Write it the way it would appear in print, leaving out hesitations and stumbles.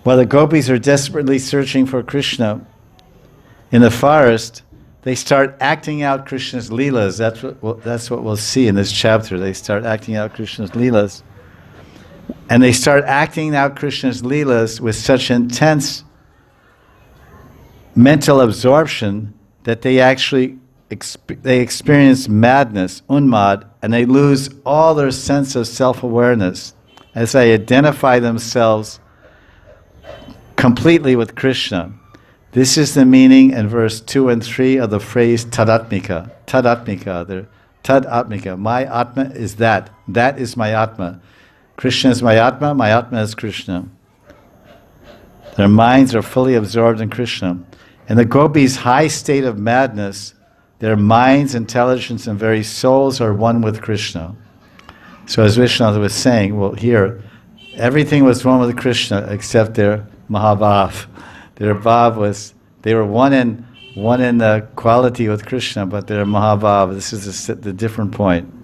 While the gopis are desperately searching for Krishna in the forest, they start acting out Krishna's leelas. That's what we'll see in this chapter. They start acting out Krishna's leelas. And they start acting out Krishna's leelas with such intense mental absorption that they actually they experience madness, unmad, and they lose all their sense of self-awareness as they identify themselves completely with Krishna. This is the meaning in verse 2 and 3 of the phrase tadatmika. Tadatmika. My Atma is that. That is my Atma. Krishna is my Atma is Krishna. Their minds are fully absorbed in Krishna. In the gopis' high state of madness, their minds, intelligence, and very souls are one with Krishna. So as Vishnu was saying, well here, everything was one with Krishna except their Mahabhav. Their Bhav was, they were one in the quality with Krishna, but their Mahabhav, this is the different point.